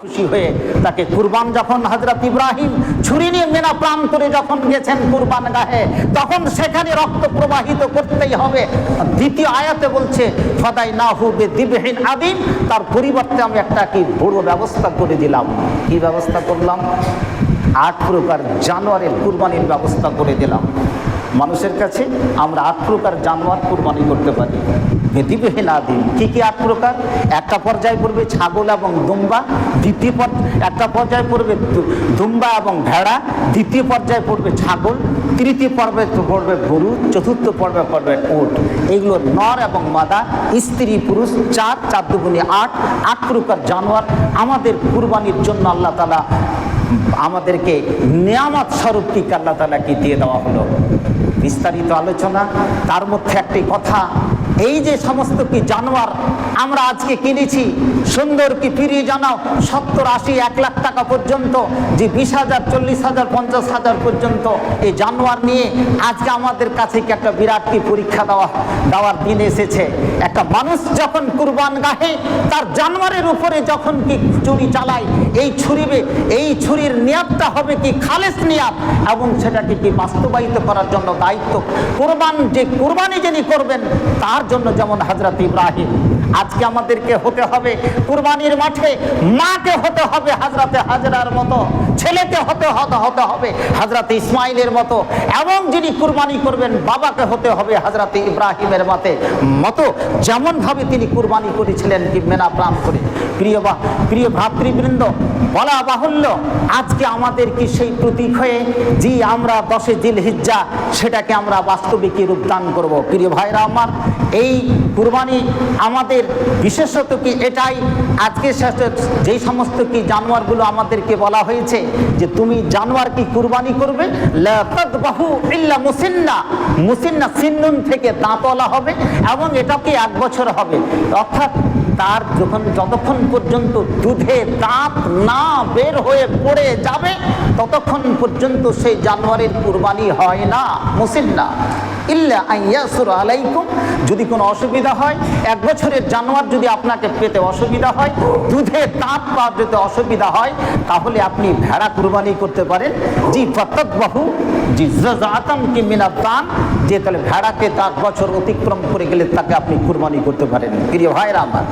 খুশি হয়ে তাকে কুরবান যখন হযরত ইব্রাহিম ছুরি নিয়ে মেনা প্রাণ করে যখন গেছেন কুরবান গাহে, তখন সেখানে রক্ত প্রবাহিত করতেই হবে। দ্বিতীয় আয়াতে বলছে ফাদাইনাহু বিযিবহিন আযীম, তার পরিবর্তে আমি একটা কি বড় ব্যবস্থা করে দিলাম। কি ব্যবস্থা করলাম? 8 প্রকার জানোয়ারের কুরবানির ব্যবস্থা করে দিলাম। মানুষের কাছে আমরা 8 প্রকার জানোয়ার কুরবানি করতে পারি। বিযিবহিন আযীম, কি কি 8 প্রকার? একটা পর্যায়ে পড়বে ছাগল এবং দুম্বা, একটা পর্যায়ে পড়বে দুম্বা এবং ভেড়া, দ্বিতীয় পর্যায়ে পড়বে ছাগল, তৃতীয় পর্বে পড়বে গরু, চতুর্থ পর্বে পড়বে উট। এগুলো নর এবং মাদা, স্ত্রী পুরুষ, 4 দুগুণে 8 প্রকার জানোয়ার আমাদের কুরবানির জন্য আল্লাহ তাআলা আমাদেরকে নিয়ামত স্বরূপ টিকা আল্লাহ তাআলাকে দিয়ে দেওয়া হলো। বিস্তারিত আলোচনা, তার মধ্যে একটি কথা, এই যে সমস্ত কি জানোয়ার আমরা আজকে কিনেছি, সুন্দর কি ফিরিয়ে জানাও 70, 80, 1 লাখ টাকা পর্যন্ত, যে 20,000, 40,000, 50,000 পর্যন্ত এই জানোয়ার নিয়ে আজকে আমাদের কাছে কি একটা বিরাট কি পরীক্ষা দেওয়ার দিন এসেছে। একটা মানুষ যখন কুরবান গাহে তার জানোয়ারের উপরে যখন কি ছুরি চালায়, এই ছুরির নিয়াতটা হবে কি খালেস নিয়াত, এবং সেটাকে কি বাস্তবায়িত করার জন্য দায়িত্ব কুরবানি যিনি করবেন তার জন্য, যেমন হযরত ইব্রাহিম। আজকে আমাদেরকে হতে হবে কুরবানির মাঠে, মাকে হতে হবে হযরত হাজরার মতো, ছেলেকে হতে হবে হযরত ইসমাইলের মতো, এবং যিনি কুরবানি করবেন বাবাকে হতে হবে হযরত ইব্রাহিমের মতো, যেমন ভাবে তিনি কুরবানি করেছিলেন কি মেনা প্রাণ করে। প্রিয় ভ্রাতৃবৃন্দ, বলা বাহুল্য আজকে আমাদের কি সেই প্রতীক হয়ে যে আমরা 10 জিলহিজ্জা সেটাকে আমরা বাস্তবিক রূপদান করব। প্রিয় ভাইরা আমার, এই কুরবানি আমাদের বিশেষত কি এটাই, আজকে যেই সমস্ত কি জানোয়ারগুলো আমাদেরকে বলা হয়েছে যে তুমি জানোয়ার কি কুরবানি করবে, লা তাযবাহু ইল্লা মুসিন্না সিন্নুন থেকে দাঁতওয়ালা হবে, এবং এটা কি 1 বছর হবে, অর্থাৎ তার যতক্ষণ পর্যন্ত দুধে দাঁত না বের হয়ে পড়ে যাবে ততক্ষণ পর্যন্ত সেই জানোয়ারের কুরবানি হয় না। মুসিন্না ইল্লা আইয়াসুর আলাইকুম, যদি কোনো অসুবিধা হয়, 1 বছরের জানোয়ার যদি আপনাকে পেতে অসুবিধা হয়, দুধে দাঁত পেতে অসুবিধা হয়, তাহলে আপনি ভেড়া কুরবানি করতে পারেন। জি ফাতাতবাহু জি জাযাতাম কি মিনাত দান, যে তাহলে ভেড়াকে 10 বছর অতিক্রম করে গেলে তাকে আপনি কুরবানি করতে পারেন। প্রিয় ভাইরা আমার,